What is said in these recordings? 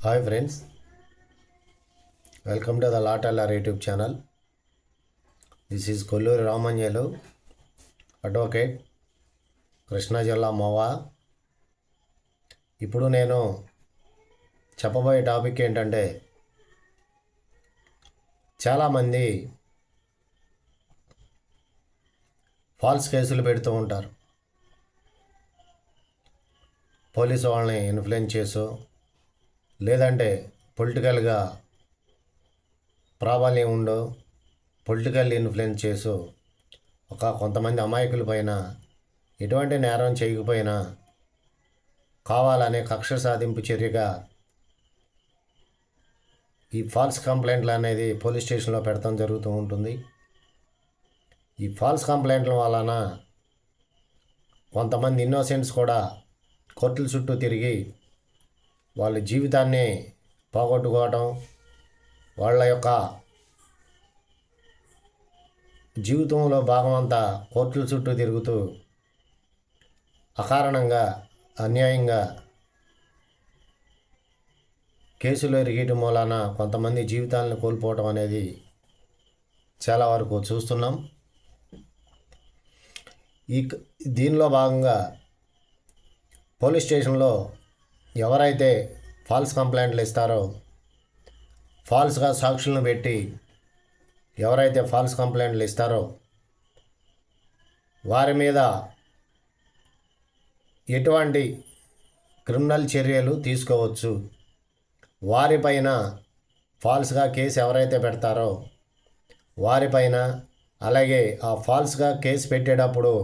Hi friends, welcome to the లాటల్లార్ YouTube channel. This is Kolluri Ramanjalu, advocate, Krishna జిల్లా మోవా. ఇప్పుడు నేను చెప్పబోయే టాపిక్ ఏంటంటే, చాలామంది ఫాల్స్ కేసులు పెడుతూ ఉంటారు. పోలీసు వాళ్ళని ఇన్ఫ్లుయెన్స్ చేసో లేదంటే పొలిటికల్గా ప్రాబల్యం ఉండో పొలిటికల్ ఇన్ఫ్లుయెన్స్ చేసో కొంతమంది అమాయకుల పైన ఎటువంటి నేరం చేయకపోయినా కావాలనే కక్ష సాధింపు చర్యగా ఈ ఫాల్స్ కంప్లైంట్లు అనేది పోలీస్ స్టేషన్లో పెడతాం జరుగుతూ ఉంటుంది. ఈ ఫాల్స్ కంప్లైంట్ల వలన కొంతమంది ఇన్నోసెంట్స్ కూడా కోర్టుల చుట్టూ తిరిగి వాళ్ళ జీవితాన్ని పోగొట్టుకోవటం, వాళ్ళ యొక్క జీవితంలో భాగమంతా కోర్టుల చుట్టూ తిరుగుతూ అకారణంగా అన్యాయంగా కేసులు ఎరిగేయటం వలన కొంతమంది జీవితాలను కోల్పోవటం అనేది చాలా వరకు చూస్తున్నాం. దీనిలో భాగంగా పోలీస్ స్టేషన్లో ఎవరైతే ఫాల్స్ కంప్లైంట్లు ఇస్తారో, ఫాల్స్గా సాక్షులను పెట్టి ఎవరైతే ఫాల్స్ కంప్లైంట్లు ఇస్తారో వారి మీద ఎటువంటి క్రిమినల్ చర్యలు తీసుకోవచ్చు. వారిపైన ఫాల్స్గా కేసు ఎవరైతే పెడతారో వారిపైన, అలాగే ఆ ఫాల్స్గా కేసు పెట్టేటప్పుడు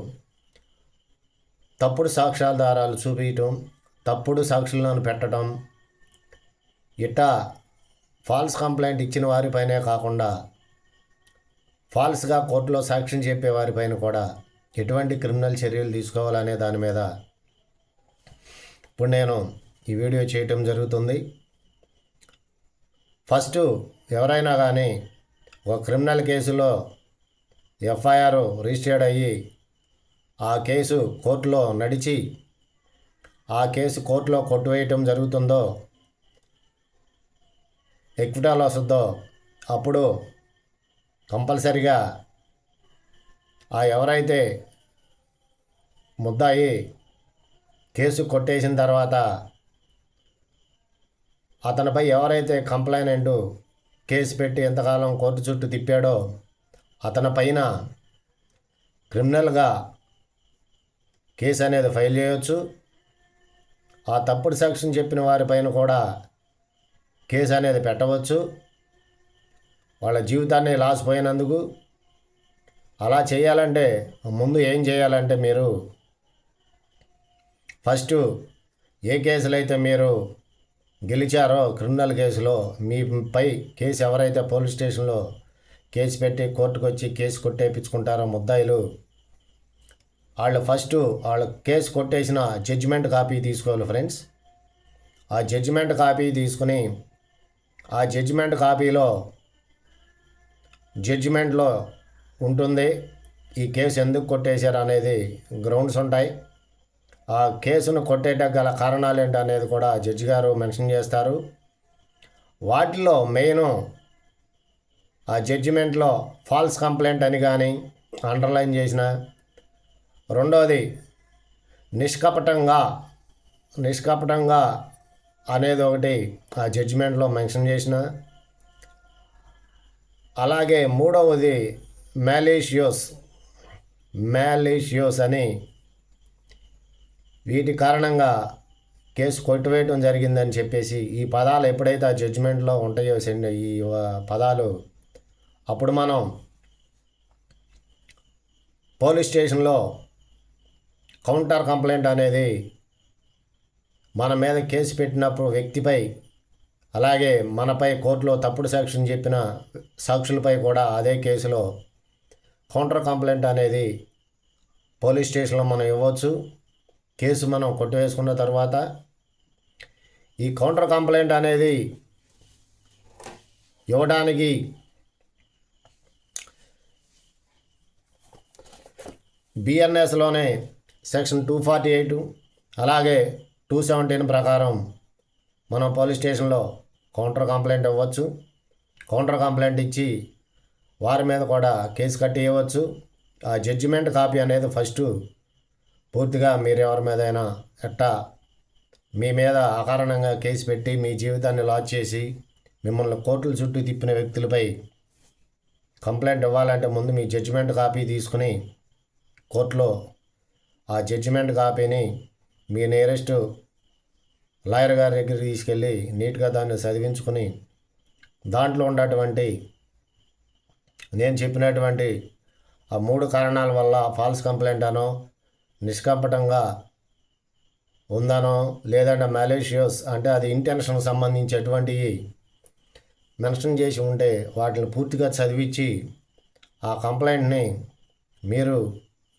తప్పుడు సాక్ష్యాధారాలు చూపించటం, తప్పుడు సాక్షులను పెట్టడం, ఇట్టా ఫాల్స్ కంప్లైంట్ ఇచ్చిన వారిపైనే కాకుండా ఫాల్స్గా కోర్టులో సాక్ష్యం చెప్పే వారిపైన కూడా ఎటువంటి క్రిమినల్ చర్యలు తీసుకోవాలనే దాని మీద ఇప్పుడు నేను ఈ వీడియో చేయటం జరుగుతుంది. ఫస్ట్ ఎవరైనా కానీ ఒక క్రిమినల్ కేసులో ఎఫ్ఐఆర్ రిజిస్టర్డ్ అయ్యి ఆ కేసు కోర్టులో నడిచి ఆ కేసు కోర్టులో కొట్టివేయటం జరుగుతుందో, ఎక్విటాల్ వస్తుందో, అప్పుడు కంపల్సరిగా ఆ ఎవరైతే ముద్దాయి కేసు కొట్టేసిన తర్వాత అతనిపై ఎవరైతే కంప్లైనెంట్ కేసు పెట్టి ఎంతకాలం కోర్టు చుట్టూ తిప్పాడో అతని పైన క్రిమినల్గా కేసు అనేది ఫైల్ చేయవచ్చు. ఆ తప్పుడు సాక్ష్యం చెప్పిన వారిపైన కూడా కేసు అనేది పెట్టవచ్చు, వాళ్ళ జీవితాన్ని లాస్ పోయినందుకు. అలా చేయాలంటే ముందు ఏం చేయాలంటే, మీరు ఫస్ట్ ఏ కేసులు అయితే మీరు గెలిచారో క్రిమినల్ కేసులో మీపై కేసు ఎవరైతే పోలీస్ స్టేషన్లో కేసు పెట్టి కోర్టుకు వచ్చి కేసు కొట్టేపించుకుంటారో ముద్దాయిలు, వాళ్ళు ఫస్ట్ వాళ్ళ కేసు కొట్టేసిన జడ్జిమెంట్ కాపీ తీసుకోవాలి ఫ్రెండ్స్. ఆ జడ్జిమెంట్ కాపీ తీసుకుని ఆ జడ్జిమెంట్ కాపీలో జడ్జిమెంట్లో ఉంటుంది ఈ కేసు ఎందుకు కొట్టేశారు అనేది గ్రౌండ్స్ ఉంటాయి. ఆ కేసును కొట్టేటకు గల కారణాలు ఏంటి అనేది కూడా జడ్జి గారు మెన్షన్ చేస్తారు. వాటిలో మెయిన్ ఆ జడ్జిమెంట్లో ఫాల్స్ కంప్లైంట్ అని కానీ అండర్లైన్ చేసిన, రెండోది నిష్కపటంగా అనేది ఒకటి ఆ జడ్జిమెంట్లో మెన్షన్ చేసిన, అలాగే మూడవది మ్యాలీషియోస్ అని, వీటి కారణంగా కేసు కొట్టివేయటం జరిగిందని చెప్పేసి ఈ పదాలు ఎప్పుడైతే ఆ జడ్జిమెంట్లో ఉంటాయో ఈ పదాలు, అప్పుడు మనం పోలీస్ స్టేషన్లో కౌంటర్ కంప్లైంట్ అనేది మన మీద కేసు పెట్టినప్పుడు వ్యక్తిపై, అలాగే మనపై కోర్టులో తప్పుడు సాక్ష్యం చెప్పిన సాక్షులపై కూడా అదే కేసులో కౌంటర్ కంప్లైంట్ అనేది పోలీస్ స్టేషన్లో మనం ఇవ్వచ్చు. కేసు మనం కొట్టివేసుకున్న తర్వాత ఈ కౌంటర్ కంప్లైంట్ అనేది ఇవ్వడానికి బిఎన్ఎస్లోనే సెక్షన్ 248 అలాగే 217 ప్రకారం మనం పోలీస్ స్టేషన్లో కౌంటర్ కంప్లైంట్ ఇవ్వచ్చు. కౌంటర్ కంప్లైంట్ ఇచ్చి వారి మీద కూడా కేసు కట్టి ఇవ్వచ్చు. ఆ జడ్జిమెంట్ కాపీ అనేది ఫస్ట్ పూర్తిగా మీరు ఎవరి మీదైనా ఎట్టా మీ మీద అకారణంగా కేసు పెట్టి మీ జీవితాన్ని లాస్ చేసి మిమ్మల్ని కోర్టుల చుట్టూ తిప్పిన వ్యక్తులపై కంప్లైంట్ ఇవ్వాలంటే ముందు మీ జడ్జిమెంట్ కాపీ తీసుకుని కోర్టులో ఆ జడ్జిమెంట్ కాపీని మీ నియరెస్ట్ లాయర్ గారి దగ్గర తీసుకెళ్ళి నీట్గా దాన్ని చదివించుకుని దాంట్లో ఉన్నటువంటి నేను చెప్పినటువంటి ఆ 3 కారణాల వల్ల ఫాల్స్ కంప్లైంట్ అనో నిష్కంపటంగా ఉందనో లేదంటే మ్యాలీషియస్ అంటే అది ఇంటెన్షన్కి సంబంధించి ఎటువంటివి మెన్షన్ చేసి ఉంటే వాటిని పూర్తిగా చదివించి ఆ కంప్లైంట్ని మీరు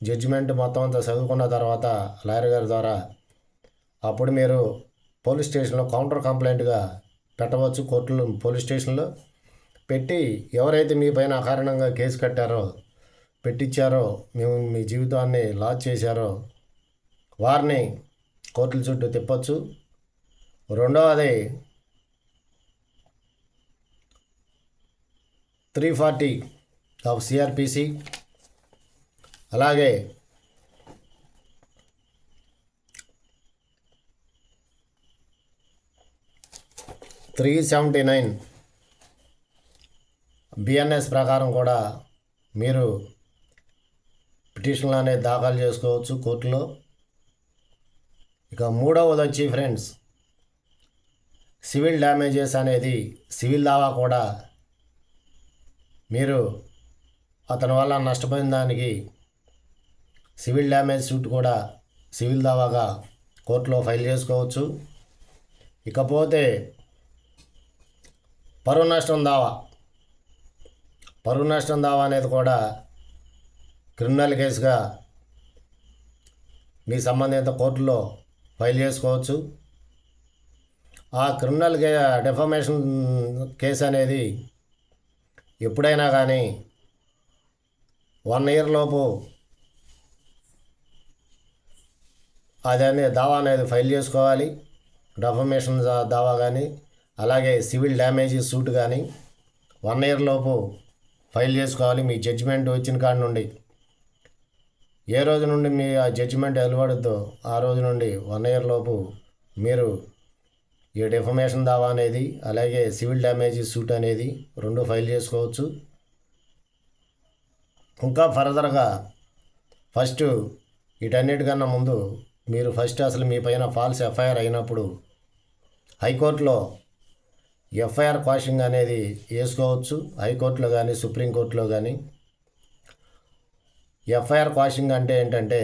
జడ్జిమెంట్ మొత్తం అంతా చదువుకున్న తర్వాత లాయర్ గారి ద్వారా అప్పుడు మీరు పోలీస్ స్టేషన్లో కౌంటర్ కంప్లైంట్గా పెట్టవచ్చు. కోర్టులో పోలీస్ స్టేషన్లో పెట్టి ఎవరైతే మీ పైన అకారణంగా కేసు కట్టారో పెట్టించారో మేము మీ జీవితాన్ని లాస్ చేశారో వారిని కోర్టుల చుట్టూ తిప్పచ్చు. రెండవది 340 ఆఫ్ సిఆర్పిసి, అలాగే 379 బిఎన్ఎస్ ప్రకారం కూడా మీరు పిటిషన్లు అనేది దాఖలు చేసుకోవచ్చు కోర్టులో. ఇక మూడవది వచ్చి ఫ్రెండ్స్ సివిల్ డ్యామేజెస్ అనేది సివిల్ దావా కూడా మీరు అతని వల్ల నష్టపోయిన దానికి సివిల్ డ్యామేజ్ సూట్ కూడా సివిల్ దావాగా కోర్టులో ఫైల్ చేసుకోవచ్చు. ఇకపోతే పరువు నష్టం దావా అనేది కూడా క్రిమినల్ కేసుగా మీ సంబంధిత కోర్టులో ఫైల్ చేసుకోవచ్చు. ఆ క్రిమినల్ డెఫమేషన్ కేసు అనేది ఎప్పుడైనా కానీ 1 ఇయర్ లోపు దావా అనేది ఫైల్ చేసుకోవాలి. డెఫమేషన్ దావా కానీ అలాగే సివిల్ డ్యామేజ్ సూట్ కానీ 1 ఇయర్ లోపు ఫైల్ చేసుకోవాలి. మీ జడ్జిమెంట్ వచ్చిన కాడి నుండి ఏ రోజు నుండి మీ ఆ జడ్జిమెంట్ వెలువడుద్దో ఆ రోజు నుండి 1 ఇయర్ లోపు మీరు ఈ డెఫమేషన్ దావా అనేది అలాగే సివిల్ డ్యామేజ్ సూట్ అనేది 2 ఫైల్ చేసుకోవచ్చు. ఇంకా ఫర్దర్గా ఫస్ట్ వీటన్నిటికన్నా ముందు మీరు ఫస్ట్ అసలు మీ పైన ఫాల్స్ ఎఫ్ఐఆర్ అయినప్పుడు హైకోర్టులో ఎఫ్ఐఆర్ క్వాషింగ్ అనేది వేసుకోవచ్చు. హైకోర్టులో కానీ సుప్రీంకోర్టులో కానీ. ఎఫ్ఐఆర్ క్వాషింగ్ అంటే ఏంటంటే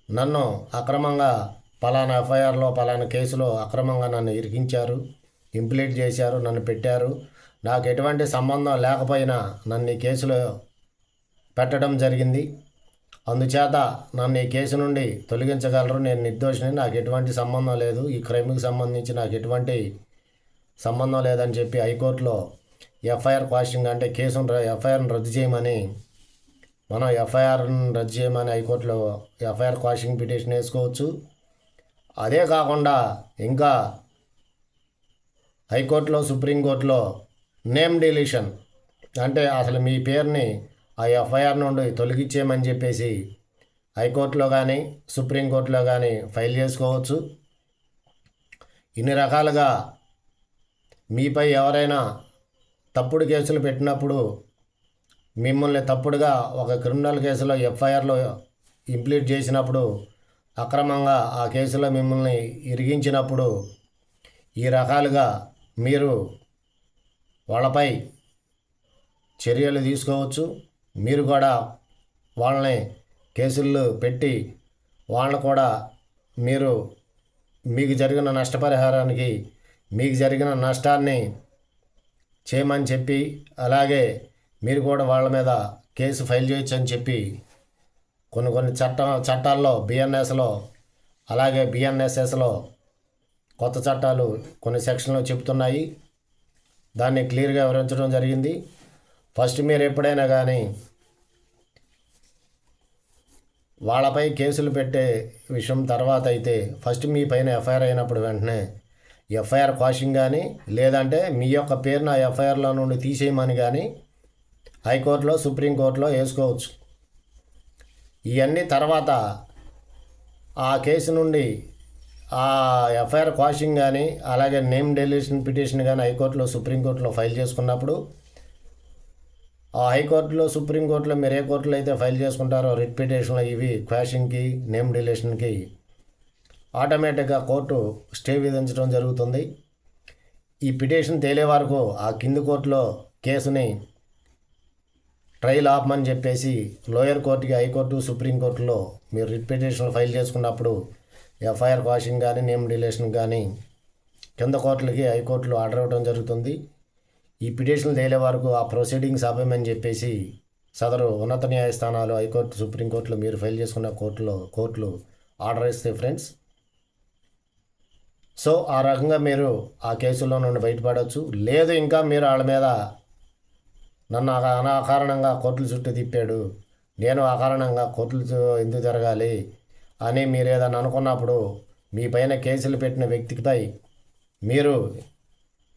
నన్ను అక్రమంగా పలానా ఎఫ్ఐఆర్లో పలానా కేసులో అక్రమంగా నన్ను ఇరికించారు, ఇంప్లీట్ చేశారు, నన్ను పెట్టారు, నాకు ఎటువంటి సంబంధం లేకపోయినా నన్ను ఈ కేసులో పెట్టడం జరిగింది, అందుచేత నన్ను ఈ కేసు నుండి తొలగించగలరు, నేను నిర్దోషిని, నాకు ఎటువంటి సంబంధం లేదు, ఈ క్రైమ్కి సంబంధించి నాకు ఎటువంటి సంబంధం లేదని చెప్పి హైకోర్టులో ఎఫ్ఐఆర్ క్వాషింగ్ అంటే ఎఫ్ఐఆర్ని రద్దు చేయమని మనం ఎఫ్ఐఆర్ని రద్దు చేయమని హైకోర్టులో ఎఫ్ఐఆర్ క్వాషింగ్ పిటిషన్ వేసుకోవచ్చు. అదే కాకుండా ఇంకా హైకోర్టులో సుప్రీంకోర్టులో నేమ్ డిలీషన్ అంటే అసలు మీ పేరుని ఆ ఎఫ్ఐఆర్ నుండి తొలగించేయమని చెప్పేసి హైకోర్టులో కానీ సుప్రీంకోర్టులో కానీ ఫైల్ చేసుకోవచ్చు. ఇన్ని రకాలుగా మీపై ఎవరైనా తప్పుడు కేసులు పెట్టినప్పుడు మిమ్మల్ని తప్పుడుగా ఒక క్రిమినల్ కేసులో ఎఫ్ఐఆర్లో ఇంప్లీట్ చేసినప్పుడు అక్రమంగా ఆ కేసులో మిమ్మల్ని ఇరిగించినప్పుడు ఈ రకాలుగా మీరు వాళ్ళపై చర్యలు తీసుకోవచ్చు. మీరు కూడా వాళ్ళని కేసులు పెట్టి వాళ్ళని కూడా మీకు జరిగిన నష్టపరిహారానికి మీకు జరిగిన నష్టాన్ని చేయమని చెప్పి అలాగే మీరు కూడా వాళ్ళ మీద కేసు ఫైల్ చేయొచ్చు అని చెప్పి కొన్ని చట్టాల్లో బిఎన్ఎస్లో అలాగే బిఎన్ఎస్ఎస్లో కొత్త చట్టాలు కొన్ని సెక్షన్లు చెబుతున్నాయి. దాన్ని క్లియర్గా వివరించడం జరిగింది. ఫస్ట్ మీరు ఎప్పుడైనా కానీ వాళ్ళపై కేసులు పెట్టే విషయం తర్వాత అయితే ఫస్ట్ మీ పైన ఎఫ్ఐఆర్ అయినప్పుడు వెంటనే ఎఫ్ఐఆర్ క్వాషింగ్ కానీ లేదంటే మీ యొక్క పేరున ఎఫ్ఐఆర్లో నుండి తీసేయమని కానీ హైకోర్టులో సుప్రీంకోర్టులో వేసుకోవచ్చు. ఇవన్నీ తర్వాత ఆ కేసు నుండి ఆ ఎఫ్ఐఆర్ క్వాషింగ్ కానీ అలాగే నేమ్ డెలిషన్ పిటిషన్ కానీ హైకోర్టులో సుప్రీంకోర్టులో ఫైల్ చేసుకున్నప్పుడు ఆ హైకోర్టులో సుప్రీంకోర్టులో మీరు ఏ కోర్టులో అయితే ఫైల్ చేసుకుంటారో రిట్ పిటిషన్లో ఇవి క్వాషింగ్కి నేమ్ డిలేషన్కి ఆటోమేటిక్గా కోర్టు స్టే విధించడం జరుగుతుంది. ఈ పిటిషన్ తేలే వరకు ఆ కింది కోర్టులో కేసుని ట్రయల్ ఆపమని చెప్పేసి లోయర్ కోర్టుకి హైకోర్టు సుప్రీంకోర్టులో మీరు రిట్ పిటిషన్ ఫైల్ చేసుకున్నప్పుడు ఎఫ్ఐఆర్ క్వాషింగ్ కానీ నేమ్ డిలేషన్ కానీ కింద కోర్టులకి హైకోర్టులో ఆర్డర్ ఇవ్వడం జరుగుతుంది. ఈ పిటిషన్ తేలే వరకు ఆ ప్రొసీడింగ్స్ ఆపేయమని చెప్పేసి సదరు ఉన్నత న్యాయస్థానాలు హైకోర్టు సుప్రీంకోర్టులో మీరు ఫైల్ చేసుకున్న కోర్టులు ఆర్డర్ ఇస్తే ఫ్రెండ్స్. సో ఆ రకంగా మీరు ఆ కేసులో నుండి బయటపడవచ్చు. లేదు ఇంకా మీరు వాళ్ళ మీద నన్ను అకారణంగా కోర్టుల చుట్టూ తిప్పాడు, నేను అకారణంగా కోర్టులు ఎందుకు జరగాలి అని మీరు ఏదైనా అనుకున్నప్పుడు మీ పైన కేసులు పెట్టిన వ్యక్తిపై మీరు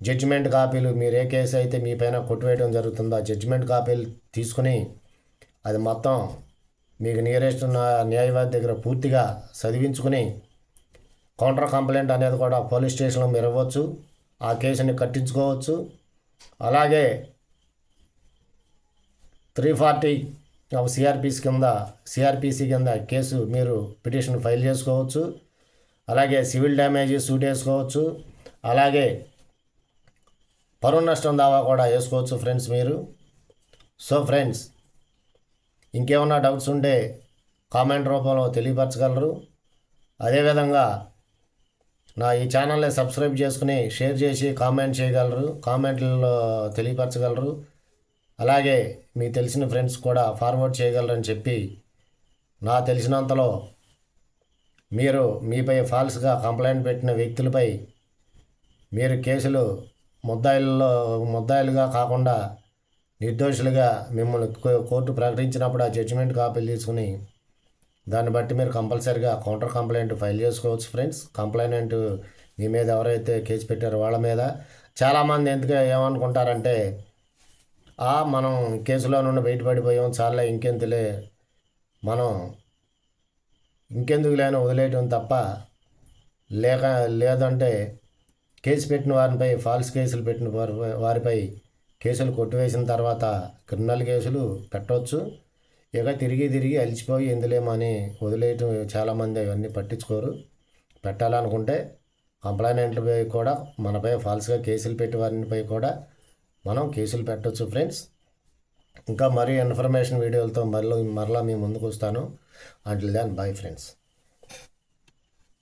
జడ్జిమెంట్ కాపీలు, మీరు ఏ కేసు అయితే మీ పైన కొట్టివేయడం జరుగుతుందో ఆ జడ్జిమెంట్ కాపీలు తీసుకుని అది మొత్తం మీకు నియరెస్ట్ న్యాయవాది దగ్గర పూర్తిగా చదివించుకుని కౌంటర్ కంప్లైంట్ అనేది కూడా పోలీస్ స్టేషన్లో మీరు ఇవ్వచ్చు, ఆ కేసుని కట్టించుకోవచ్చు. అలాగే 340 సిఆర్పిసి కింద కేసు మీరు పిటిషన్ ఫైల్ చేసుకోవచ్చు. అలాగే సివిల్ డ్యామేజ్ సూట్ వేసుకోవచ్చు. అలాగే పరువు నష్టం దావా కూడా వేసుకోవచ్చు ఫ్రెండ్స్ మీరు. సో ఫ్రెండ్స్, ఇంకేమన్నా డౌట్స్ ఉంటే కామెంట్ రూపంలో తెలియపరచగలరు. అదేవిధంగా నా ఈ ఛానల్ని సబ్స్క్రైబ్ చేసుకుని షేర్ చేసి కామెంట్ చేయగలరు, కామెంట్లలో తెలియపరచగలరు. అలాగే మీ తెలిసిన ఫ్రెండ్స్ కూడా ఫార్వర్డ్ చేయగలరని చెప్పి నా తెలిసినంతలో మీరు మీపై ఫాల్స్గా కంప్లైంట్ పెట్టిన వ్యక్తులపై మీరు కేసులు ముద్దాయిలుగా కాకుండా నిర్దోషులుగా మిమ్మల్ని కోర్టు ప్రకటించినప్పుడు ఆ జడ్జిమెంట్ కాపీలు తీసుకుని దాన్ని బట్టి మీరు కంపల్సరీగా కౌంటర్ కంప్లైంట్ ఫైల్ చేసుకోవచ్చు ఫ్రెండ్స్. కంప్లైంట్ మీ మీద ఎవరైతే కేసు పెట్టారో వాళ్ళ మీద. చాలామంది ఎందుకు ఏమనుకుంటారంటే మనం కేసులో నుండి బయటపడిపోయాం, చాలా మనం ఇంకెందుకు లేని వదిలేయటం తప్ప లేదంటే కేసు పెట్టిన వారిపై ఫాల్స్ కేసులు పెట్టిన వారిపై కేసులు కొట్టివేసిన తర్వాత క్రిమినల్ కేసులు పెట్టవచ్చు. ఇక తిరిగి అలిచిపోయి ఎందులేమని వదిలేయటం చాలామంది అవన్నీ పట్టించుకోరు. పెట్టాలనుకుంటే కంప్లైంట్లపై కూడా మనపై ఫాల్స్గా కేసులు పెట్టి వారిపై కూడా మనం కేసులు పెట్టవచ్చు ఫ్రెండ్స్. ఇంకా మరీ ఇన్ఫర్మేషన్ వీడియోలతో మరలా మీ ముందుకు వస్తాను. Until then bye friends.